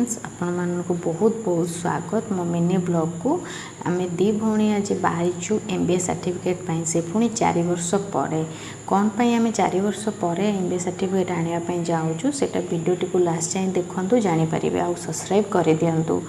Friends आपण मानक बहुत बहुत स्वागत मो मिनी ब्लॉग को आम दी भौणी आज बाहरीचु MBA सर्टिफिकेट पाई से पुणी 4 वर्ष पर कौन पाई आम 4 वर्ष पर MBA सर्टिफिकेट आने जाऊँ से वीडियोटी को लास्ट जाए देखूँ जानीपर आउ सब्सक्राइब कर दिंतु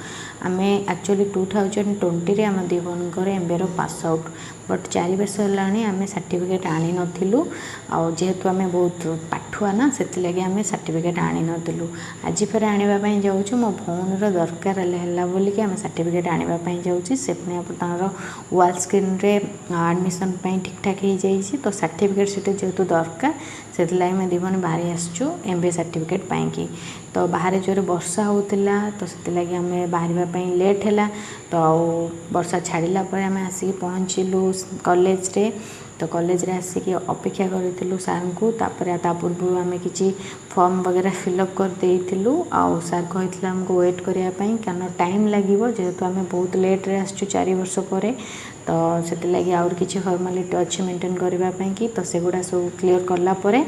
आम एक्चुअली 2020 आम दी भौणीकर MBA पास आउट बट 4 वर्ष है आम सर्टिफिकेट आनी नथिलु जेहेतु आम बहुत पाठुआ ना से आम सर्टिफिकेट आनी नथिलु आज फिर आने जाऊँ मो भौणीर दरकार है बोलिक आम सर्टिफिकेट आने जाऊँगी से पुणी आप वाल स्क्रीन रे एडमिशन ठीक ठाक हो जाइए तो सर्टिफिकेट से जेहेतु दरकार से दी भौणी बाहरी आसचु MBA सर्टिफिकेट पाई तो बाहर जोर वर्षा होता तो से आम बाहर लेट है तो वर्षा छाड़ा आम आसिक पहुँचलु कॉलेज रे तो कॉलेज रे आसिक अपेक्षा करूँ सार को ता पूर्व आम कि फॉर्म वगैरह फिलअप कर देलु आउ सार कही आमको वेट करने कारण टाइम लगे जेहेतु आम बहुत लेट रे आसचु 4 वर्ष पर तो से आउर किसी फॉर्मालिटी अच्छी मेंटेन करने तो सेगुड़ा सब क्लीयर कलापर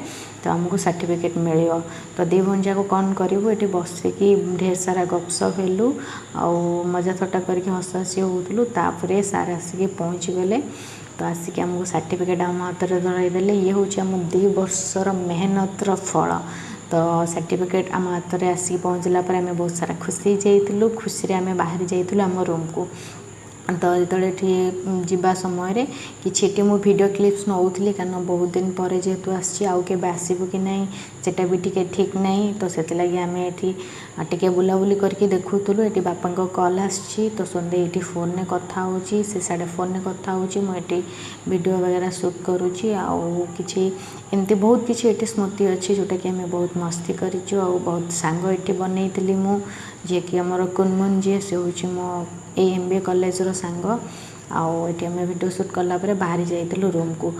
तो आमको सर्टिफिकेट मिल तो दी भौणी जाक कौन करूँ ये बसिकी ढेर सारा गपसप हेलु आउ मजा थट्टा करके हस हसी होलु तापर सार आसिक पहुँची गले तो आसिक आमको सर्टिफिकेट आम हाथ में धरईदे ये हूँ आम 2 वर्षर मेहनतर फल तो सर्टिफिकेट आम हाथ में आसिक पहुँचला आम बहुत सारा खुशी जाइलु खुशी आम बाहरी जाइलु आम रूम को तो जो जीवा समय कि मु वीडियो क्लिप्स नौली कारण बहुत दिन पर जेहेतु आसबू कि नहीं सेटा भी टी ठीक नहीं तो से आम ये बुलाबुली करके देखुलु ये बापा कॉल आसी तो सन्डे ये फोन में कथा हो साढ़े फोन में कथा होती वीडियो वगैरह शूट करुँची आउ कि एमती बहुत किसी ये स्मृति अच्छी जोटा कि आम बहुत मस्ती करूँ बहुत सांग ये बनई मु जी कि आमर कुनमुन जी से हूँ मो MBA कॉलेज रो सांग आउ ये आम वीडियो शूट कलापर बाहरी जाइलु रूम को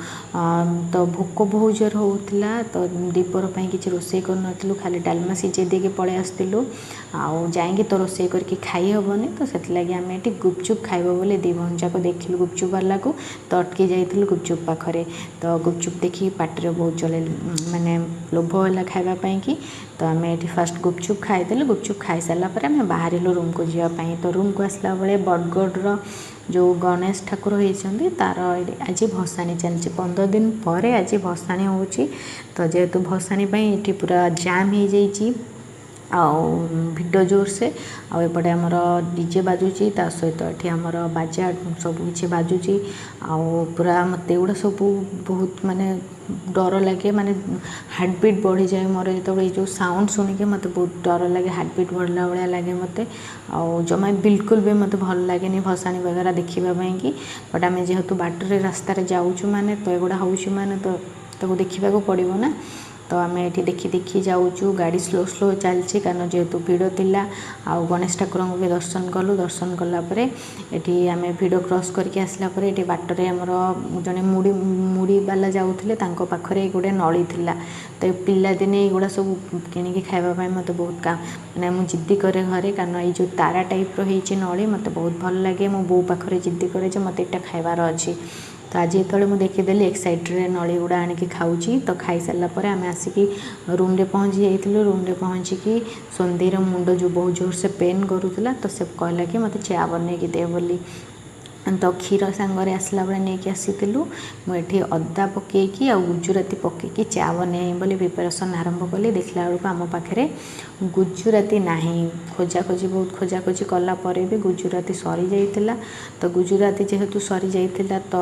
तो भोक बहुत जोर होता तो दीपर किसी रोसे करूँ खाली डालमा सीझे देके पलि आसलु आउ जाइए तो रोसे करके खाई हेनी तो से आम ये गुपचुप खाइब बोले दी भौणी जाक देखिलु गुपचुप वाला को तो अटकी जाइलु गुपचुप पाखे तो गुपचुप देखी पार्टी बहुत चले माने लोभ है खावाई कि तो आम ये फास्ट गुपचुप खाईदेलु गुपचुप खाई सारापर आम बाहर रूम को जावाई तो रूम को आसला बेले बरगढ़ जो गणेश ठाकुर होती तार आज भसाणी चलती 15 दिन पर आज भसाणी हो तो जेहेतु भसाणी ये पूरा जाम हो जाइए भिड जोर से आउपटे आमर डीजे बाजुची ता सहित ये आमर बाजा सब किसी बाजुची आउ पूरा मत एगुड़ा सब बहुत माने डर लगे माने हार्टबीट बढ़ी जाए मोर जो जो साउंड शुणिके मत बहुत डर लगे हार्टबीट बढ़ला भाया लगे मत जमा बिल्कुल भी मत भल लगे भसाणी वगैरह देखापी कि बट आम जेहेतु बाटर रास्तार जाऊँ माने तो एगुड़ा हूँ माने तो देखा पड़ो ना तो आम ये देखी देखी जाऊँ गाड़ी स्लो स्लो चलती कारण जेहेतु भिड़ थिला आउ गणेश ठाकुर को भी दर्शन कलु दर्शन कलापर ये आम भिड़ क्रॉस करके आसला ये बाटर आमर जड़े मुड़ी मुड़ी बाला जाऊे पाखे गोटे नली थिला तो पिलादिने युवा सब किणिकी खावाई मत बहुत काम मैंने मुझे जिद्दी करे घरे कारण ये जो तारा टाइप रही नली मत बहुत भल लगे मो बो पाखे जिद्दी करे मत यहाँ खाइबार अच्छी तो आज जो मुझे देखीदेली एक साइड्रे नली गुड़ा आणिकी खाऊँ तो खाई सारापर आम आसिक रूम रे पहुँची जाइलु रूम रे पहुँचिकी सन्देर मुंड जो बहुत जोर से पेन करूला तो से कहला कि मत चा बनईकी दे बोली तो क्षीर सांगरे आसला बेले नहीं आसीलु मुझे अदा पकईकी आ गुजुराती पकईकी चा बनई बोली प्रिपेरेसन आरंभ कली देखला बेलू आम पाखे गुजुराती ना खोजा खोजी बहुत खोजा खोजी कलापर भी गुजुराती सरी जाइला तो गुजुराती जेहेतु सरी जाइला तो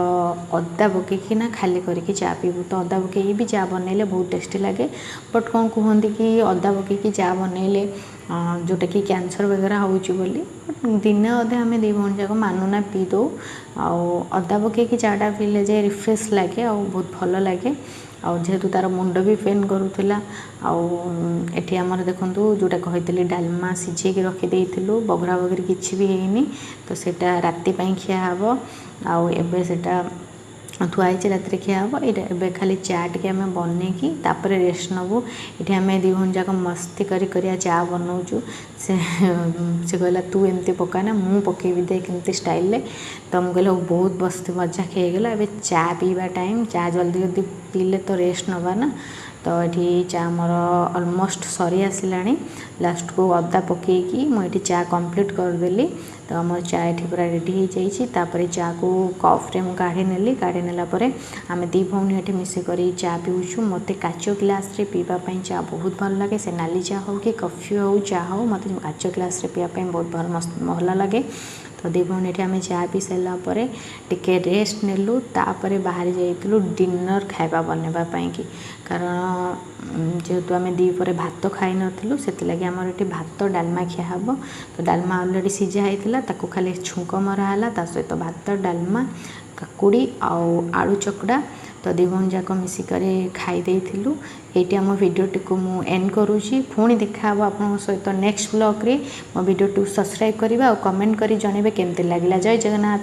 अदा पकईकी ना खाली करके चा पीबू तो अदा पकईकी भी चा बनइले बहुत टेस्टी लगे बट कौन कहते कि अदा पकईकी चा बनइले जोटा कि कैंसर वगैरह होली दिने अधे आम दी भौणी जाक मानुना पी दो अदा पकईकी चाटा पीले जे रिफ्रेश लगे आ बहुत भल लगे जेहेतु तार मुंड भी पेन करूला आठी आमर देखु जोटा कही डालमा सीझे रखीदे बघरा बघरी किसी भी हैनी तो सेटा राति खिया हे आटा थुआई राति खिया हे ये खाली चा टे आम बनईकी रेस्ट नबू ये आम दी भौणी जाक मस्ती करिया चा बनाऊँ से कहला तू एमती पकाना मु पकेबी दे केमती स्टाइल तो मुझे कहला बहुत बस मजा खेगला ए चा पीवा टाइम चा जल्दी जल्दी पीले तो रेस्ट नवा ना तो ये चा मोर ऑलमोस्ट सरी आसलानी लास्ट को अदा पकईकी मुझे चा कंप्लीट करदेली तो मोर चा ये पूरा रेडी हो जाइए चा को कफ्रे मुझे काढ़ी नेली काढ़ी नेला आम दी भौणी ये मिसिक चा पीऊँ मत काच ग्लास पीवाई चा बहुत भल लगे से नाली चा हो कि कॉफी हो चा हो मत काच ग्लास पीवाई बहुत भल लगे तो दी भौणी ये आम चा पी सारापर टिके रेस्ट नेलु तापर बाहर जाइलु डिनर खाइबा बनवाई कि कारण जेहेतु आम दीपर भात खाई नथिलु सेतिलागि आमर ये भात डालमा खिया हम तो डालमा ऑलरेडी सिझा होता ताकू खाली छुंक मराला ता सहित भात डालमा काकुड़ी आलू चकड़ा तो दी भौणी जाक मिसिक खाई देइथिलु। एटी आम वीडियोटी को मु एंड करुँची पुणी देखा आप सहित नेक्स्ट ब्लॉग रे मो वीडियो सब्सक्राइब करवा और कमेंट करी जनइबे केमती लागला। जय जगन्नाथ।